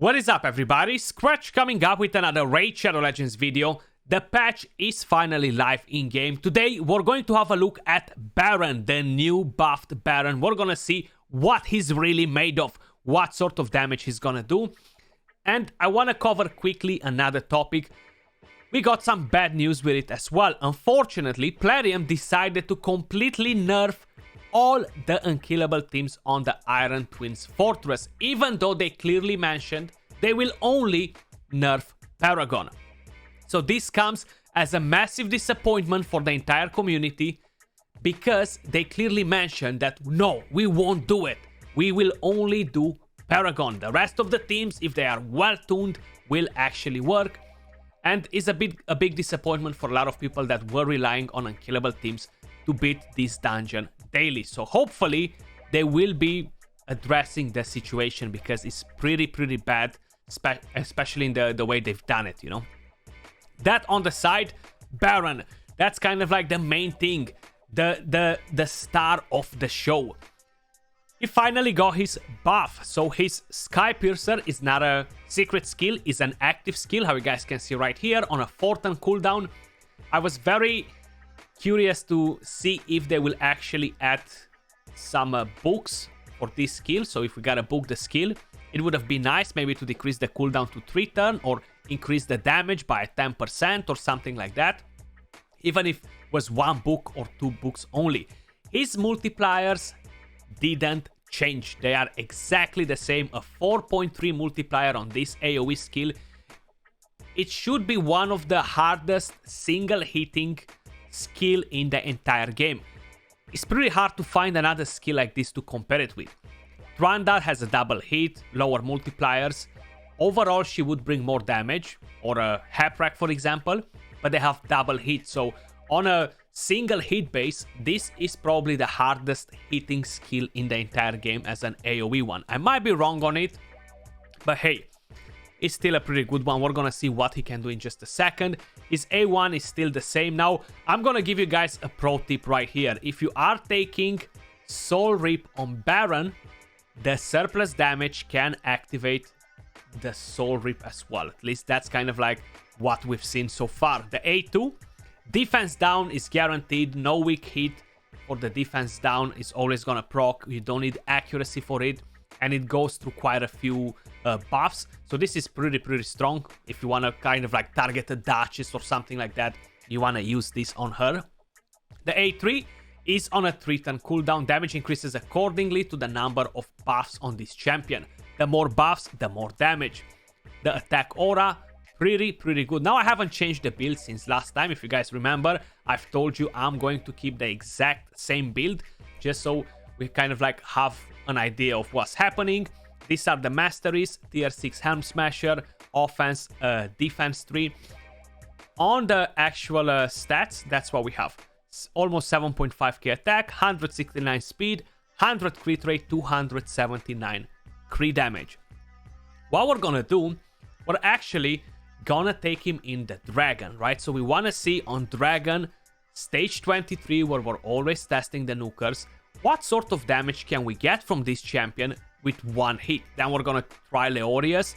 What is up, everybody? Skratch coming up with another Raid Shadow Legends video. The patch is finally live in-game. Today, we're going to have a look at Baron, the new buffed Baron. We're gonna see what he's really made of, what sort of damage he's gonna do. And I wanna cover quickly another topic. We got some bad news with it as well. Unfortunately, Plarium decided to completely nerf all the unkillable teams on the Iron Twins Fortress, even though they clearly mentioned they will only nerf Paragon. So this comes as a massive disappointment for the entire community, because they clearly mentioned that no, we won't do it. We will only do Paragon. The rest of the teams, if they are well tuned, will actually work. And it's a big disappointment for a lot of people that were relying on unkillable teams to beat this dungeon daily. So hopefully they will be addressing the situation, because it's pretty bad, especially in the way they've done it, you know. That on the side, Baron, that's kind of like the main thing, the star of the show. He finally got his buff. So his Sky Piercer is not a secret skill, it's an active skill, how you guys can see right here, on a 4-turn cooldown. I was very curious to see if they will actually add some books for this skill. So if we gotta book the skill, it would have been nice maybe to decrease the cooldown to 3 turns or increase the damage by 10% or something like that, even if it was 1 book or 2 books only. His multipliers didn't change, they are exactly the same. A 4.3 multiplier on this AoE skill. It should be one of the hardest single hitting skill in the entire game. It's pretty hard to find another skill like this to compare it with. Tranda has a double hit, lower multipliers. Overall, she would bring more damage, or a Haprack for example, but they have double hit. So on a single hit base, this is probably the hardest hitting skill in the entire game as an AoE one. I might be wrong on it, but hey, it's still a pretty good one. We're gonna see what he can do in just a second. His A1 is still the same. Now, I'm gonna give you guys a pro tip right here. If you are taking Soul Rip on Baron, the surplus damage can activate the Soul Rip as well. At least that's kind of like what we've seen so far. The A2, defense down is guaranteed. No weak hit for the defense down. Is always gonna proc. You don't need accuracy for it. And it goes through quite a few buffs. So this is pretty strong. If you want to kind of like target a Duchess or something like that, you want to use this on her. The A3 is on a 3-turn cooldown. Damage increases accordingly to the number of buffs on this champion. The more buffs, the more damage. The attack aura, pretty good. Now, I haven't changed the build since last time. If you guys remember, I've told you I'm going to keep the exact same build, just so we kind of like have an idea of what's happening. These are the masteries: tier 6 Helm Smasher, offense, defense 3. On the actual stats, that's what we have. Almost 7.5k attack, 169 speed, 100 crit rate, 279 crit damage. What we're gonna do, we're actually gonna take him in the Dragon, right? So we wanna see on Dragon, stage 23, where we're always testing the nukers, what sort of damage can we get from this champion with 1 hit. Then we're gonna try Leorius.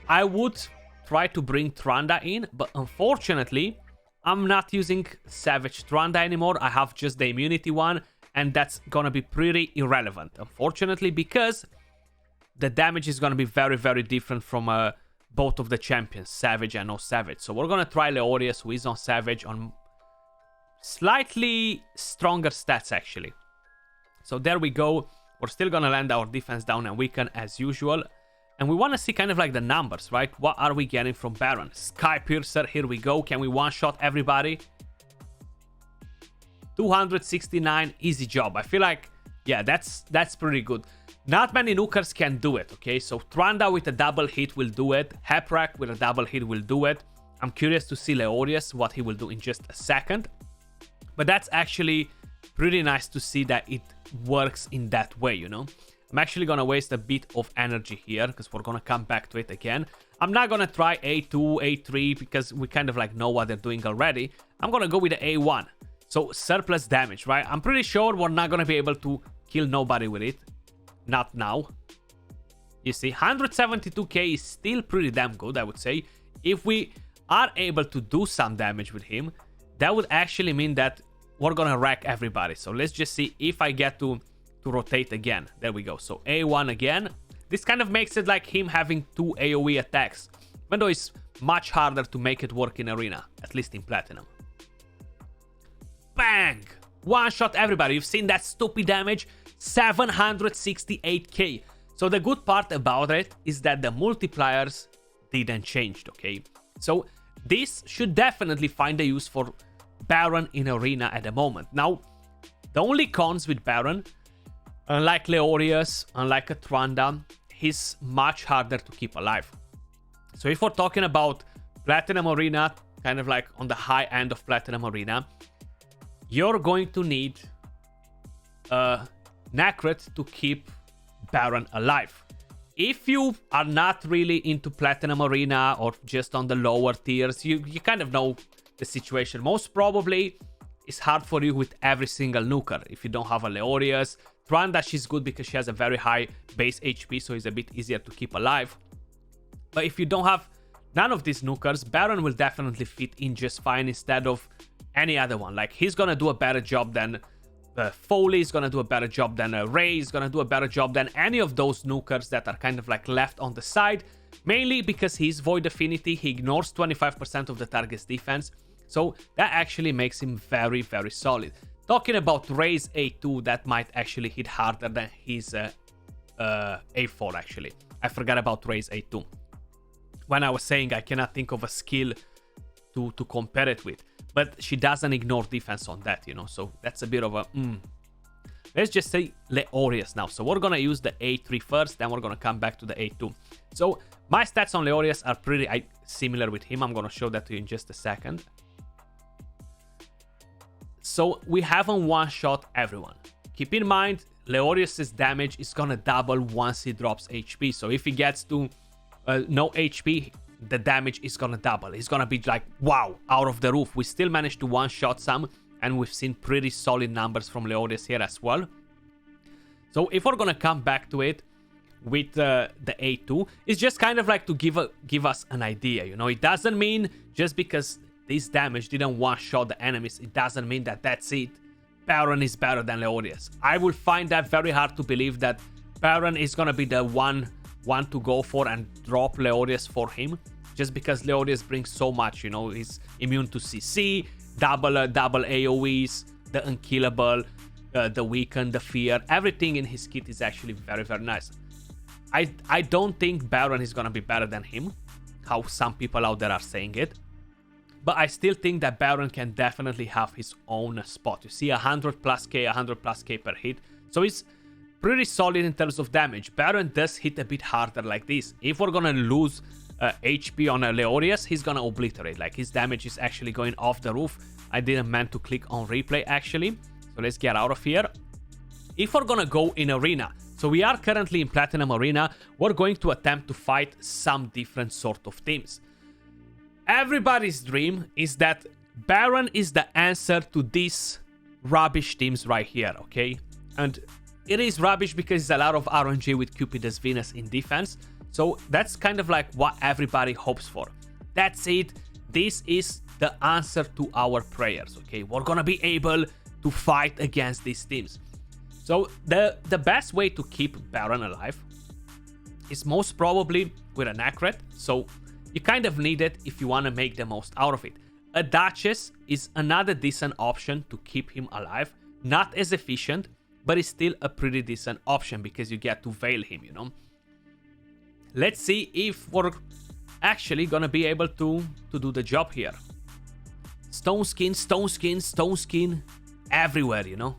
I would try to bring Tranda in, but unfortunately, I'm not using Savage Tranda anymore. I have just the immunity one, and that's gonna be pretty irrelevant, unfortunately, because the damage is gonna be very different from both of the champions, Savage and no Savage. So we're gonna try Leorius, who is on Savage, on slightly stronger stats actually. So there we go. We're still gonna land our defense down and weaken as usual. And we wanna see kind of like the numbers, right? What are we getting from Baron? Sky Piercer, here we go. Can we one-shot everybody? 269, easy job. I feel like, yeah, that's pretty good. Not many nukers can do it, okay? So Tranda with a double hit will do it. Haprack with a double hit will do it. I'm curious to see Leorius, what he will do in just a second. But that's actually pretty nice to see that it works in that way, you know. I'm actually gonna waste a bit of energy here, because we're gonna come back to it again. I'm not gonna try A2, A3, because we kind of like know what they're doing already. I'm gonna go with the A1. So surplus damage, right? I'm pretty sure we're not gonna be able to kill nobody with it. Not now. You see, 172k is still pretty damn good, I would say. If we are able to do some damage with him, that would actually mean that we're gonna wreck everybody. So let's just see if I get to rotate again. There we go. So A1 again. This kind of makes it like him having 2 AoE attacks, even though it's much harder to make it work in Arena, at least in Platinum. Bang! One shot everybody. You've seen that stupid damage? 768k. So the good part about it is that the multipliers didn't change, okay? So this should definitely find a use for Baron in Arena at the moment. Now, the only cons with Baron, unlike Leorius, unlike a Tranda, he's much harder to keep alive. So if we're talking about Platinum Arena, kind of like on the high end of Platinum Arena, you're going to need Nacret to keep Baron alive. If you are not really into Platinum Arena or just on the lower tiers, you kind of know the situation. Most probably, it's hard for you with every single nuker. If you don't have a Leorius, Tranda, she's good because she has a very high base HP, so it's a bit easier to keep alive. But if you don't have none of these nukers, Baron will definitely fit in just fine instead of any other one. Like, he's gonna do a better job than Foley, is gonna do a better job than Ray, is gonna do a better job than any of those nukers that are kind of like left on the side, mainly because he's Void Affinity, he ignores 25% of the target's defense, so that actually makes him very, very solid. Talking about Ray's A2, that might actually hit harder than his A4 actually. I forgot about Ray's A2. When I was saying I cannot think of a skill to compare it with. But she doesn't ignore defense on that, you know, so that's a bit of a... Let's just say Leorius now. So we're going to use the A3 first, then we're going to come back to the A2. So my stats on Leorius are pretty similar with him. I'm going to show that to you in just a second. So we haven't one-shot everyone. Keep in mind, Leorius's damage is going to double once he drops HP. So if he gets to no HP, the damage is gonna double. It's gonna be like, wow, out of the roof. We still managed to one-shot some, and we've seen pretty solid numbers from Leorius here as well. So if we're gonna come back to it with the A2, it's just kind of like to give us an idea, you know. It doesn't mean just because this damage didn't one-shot the enemies, it doesn't mean that that's it. Baron is better than Leorius. I will find that very hard to believe that Baron is gonna be the one to go for and drop Leorius for him, just because Leorius brings so much, you know. He's immune to CC, double AoEs, the unkillable, the weaken, the fear, everything in his kit is actually very, very nice. I don't think Baron is gonna be better than him, how some people out there are saying it, but I still think that Baron can definitely have his own spot. You see 100 plus K per hit, so it's pretty solid in terms of damage. Baron does hit a bit harder like this. If we're gonna lose HP on a Leorius, he's gonna obliterate. Like, his damage is actually going off the roof. I didn't meant to click on replay actually. So let's get out of here. If we're gonna go in Arena, so we are currently in Platinum Arena, we're going to attempt to fight some different sort of teams. Everybody's dream is that Baron is the answer to these rubbish teams right here, okay? And it is rubbish because it's a lot of RNG with Cupidus Venus in defense. So that's kind of like what everybody hopes for. That's it. This is the answer to our prayers, okay? We're gonna be able to fight against these teams. So the best way to keep Baron alive is most probably with a Nacret. So you kind of need it if you want to make the most out of it. A Duchess is another decent option to keep him alive. Not as efficient, but it's still a pretty decent option because you get to veil him, you know. Let's see if we're actually gonna be able to do the job here. Stone skin everywhere, you know.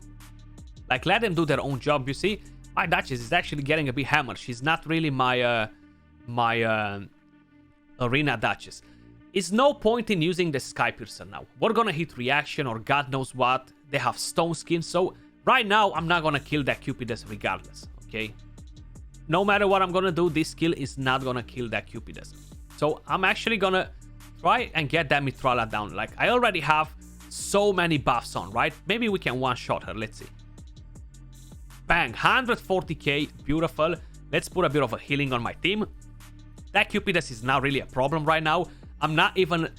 Like, let them do their own job. You see, my Duchess is actually getting a bit hammered. She's not really my Arena Duchess. It's no point in using the Sky Piercer now. We're gonna hit reaction or God knows what. They have Stone Skin, so right now I'm not gonna kill that Cupidus regardless, okay? No matter what I'm gonna do, this skill is not gonna kill that Cupidus. So I'm actually gonna try and get that Mitrala down. Like, I already have so many buffs on, right? Maybe we can one-shot her, let's see. Bang, 140k, beautiful. Let's put a bit of a healing on my team. That Cupidus is not really a problem right now. I'm not even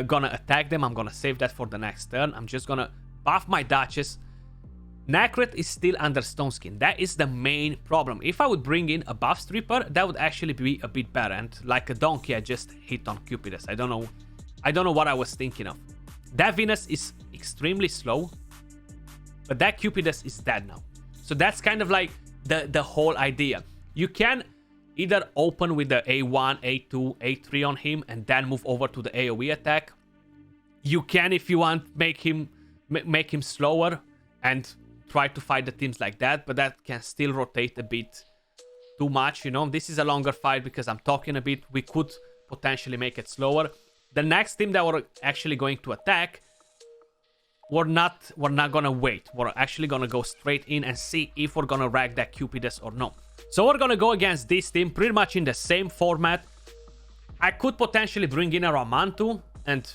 gonna attack them. I'm gonna save that for the next turn. I'm just gonna buff my Duchess. Nacret is still under Stone Skin. That is the main problem. If I would bring in a buff stripper, that would actually be a bit better. And like a donkey, I just hit on Cupidus. I don't know what I was thinking of. That Venus is extremely slow, but that Cupidus is dead now. So that's kind of like the whole idea. You can either open with the A1, A2, A3 on him and then move over to the AoE attack. You can, if you want, make him slower and try to fight the teams like that, but that can still rotate a bit too much, you know. This is a longer fight because I'm talking a bit. We could potentially make it slower. The next team that we're actually going to attack, we're not gonna wait. We're actually gonna go straight in and see if we're gonna rag that Cupidus or not. So we're gonna go against this team pretty much in the same format. I could potentially bring in a Ramantu and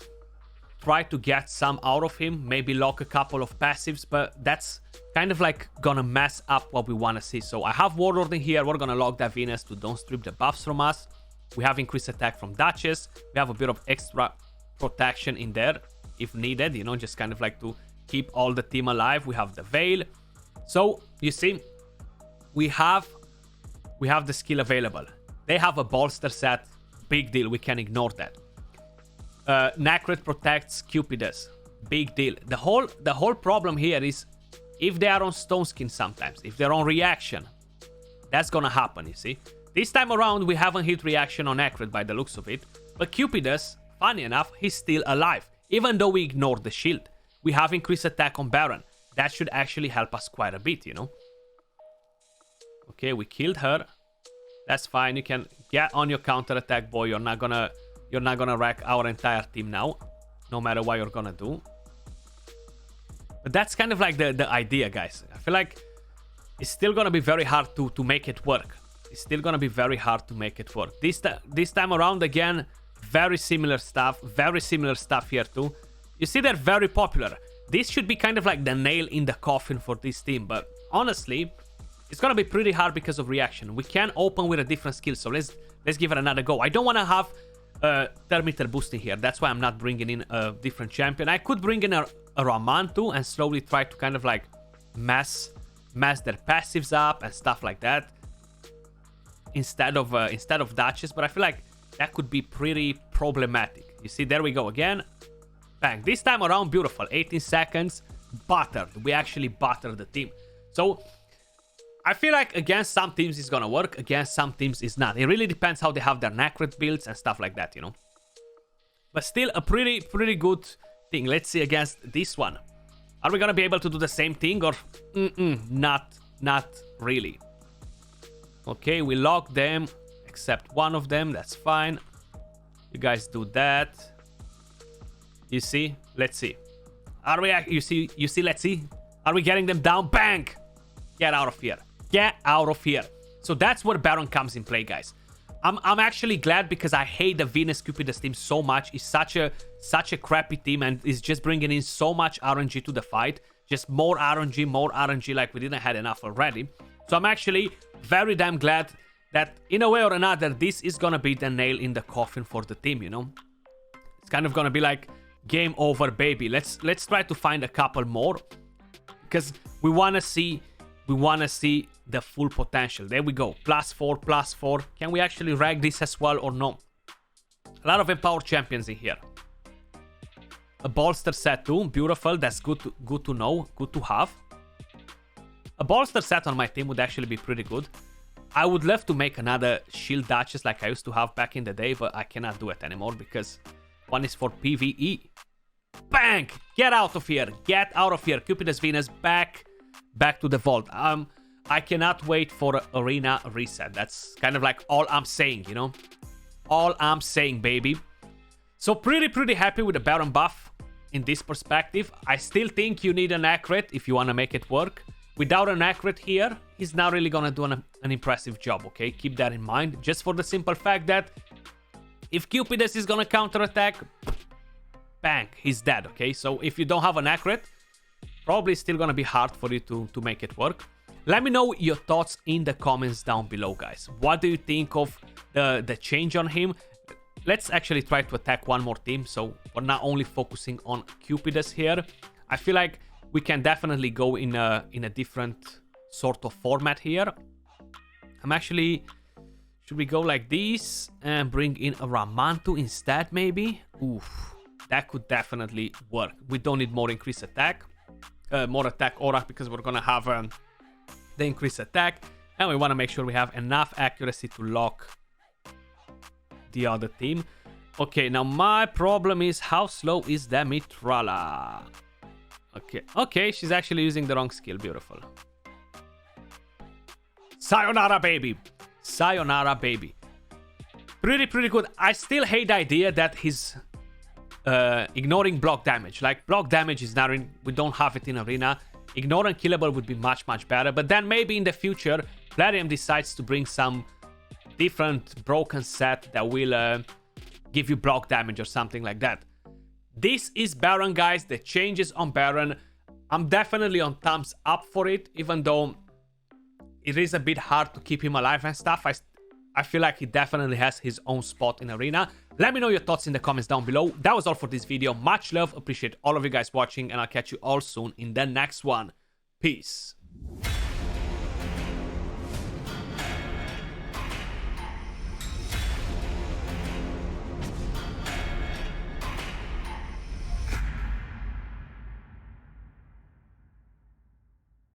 try to get some out of him, maybe lock a couple of passives, but that's kind of like gonna mess up what we want to see. So I have Warlord in here. We're gonna lock that Venus to don't strip the buffs from us. We have increased attack from Duchess. We have a bit of extra protection in there if needed, you know, just kind of like to keep all the team alive. We have the Veil. So you see, we have the skill available. They have a bolster set. Big deal. We can ignore that. Nacret protects Cupidus. Big deal. The whole problem here is if they are on Stone Skin sometimes, if they're on reaction, that's gonna happen, you see. This time around, we haven't hit reaction on Nacret by the looks of it, but Cupidus, funny enough, he's still alive. Even though we ignored the shield, we have increased attack on Baron. That should actually help us quite a bit, you know. Okay, we killed her. That's fine. You can get on your counter attack, boy. You're not gonna wreck our entire team now, no matter what you're gonna do. But that's kind of like the idea, guys. I feel like it's still gonna be very hard to make it work. It's still gonna be very hard to make it work. This time around, again, very similar stuff. Very similar stuff here too. You see, they're very popular. This should be kind of like the nail in the coffin for this team. But honestly, it's gonna be pretty hard because of reaction. We can open with a different skill, so let's give it another go. I don't want to have thermitter boosting here. That's why I'm not bringing in a different champion. I could bring in a Ramantu and slowly try to kind of like mess their passives up and stuff like that instead of Duchess, but I feel like that could be pretty problematic. You see, there we go again. Bang. This time around, beautiful. 18 seconds. Buttered. We actually buttered the team. So I feel like against some teams it's gonna work, against some teams it's not. It really depends how they have their Nacret builds and stuff like that, you know. But still a pretty good thing. Let's see against this one. Are we gonna be able to do the same thing or not really? Okay, we lock them except one of them. That's fine. You guys do that. You see? Let's see. Are we? You see? Let's see. Are we getting them down? Bang! Get out of here. Get out of here. So that's where Baron comes in play, guys. I'm actually glad because I hate the Venus Cupidus team so much. It's such a crappy team and it's just bringing in so much RNG to the fight. Just more RNG like we didn't have enough already. So I'm actually very damn glad that in a way or another, this is gonna be the nail in the coffin for the team, you know? It's kind of gonna be like game over, baby. Let's try to find a couple more because we wanna see the full potential. There we go. +4. Can we actually rag this as well or no? A lot of empowered champions in here. A bolster set too. Beautiful. That's good to know. Good to have. A bolster set on my team would actually be pretty good. I would love to make another shield Duchess like I used to have back in the day, but I cannot do it anymore because one is for PvE. Bang! Get out of here. Get out of here. Cupidus Venus back to the vault. I cannot wait for an arena reset. That's kind of like all I'm saying, you know? All I'm saying, baby. So pretty happy with the Baron buff in this perspective. I still think you need an Nacret if you want to make it work. Without an Nacret here, he's not really gonna do an impressive job, okay? Keep that in mind. Just for the simple fact that if Cupidus is gonna counterattack, bang, he's dead, okay? So if you don't have an Nacret, probably still gonna be hard for you to make it work. Let me know your thoughts in the comments down below, guys. What do you think of the change on him? Let's actually try to attack one more team, so we're not only focusing on Cupidus here. I feel like we can definitely go in a different sort of format here. I'm actually... Should we go like this and bring in a Ramantu instead, maybe? Oof, that could definitely work. We don't need more increased attack. More attack aura, because we're gonna have the increased attack. And we want to make sure we have enough accuracy to lock the other team. Okay, now my problem is how slow is the Mitrala? Okay, she's actually using the wrong skill. Beautiful. Sayonara, baby. Sayonara, baby. Pretty good. I still hate the idea that he's ignoring block damage. Like, block damage is not in... We don't have it in Arena. Ignore Unkillable would be much better. But then maybe in the future, Plarium decides to bring some different broken set that will give you block damage or something like that. This is Baron, guys. The changes on Baron. I'm definitely on thumbs up for it, even though it is a bit hard to keep him alive and stuff. I feel like he definitely has his own spot in Arena. Let me know your thoughts in the comments down below. That was all for this video. Much love. Appreciate all of you guys watching, and I'll catch you all soon in the next one. Peace.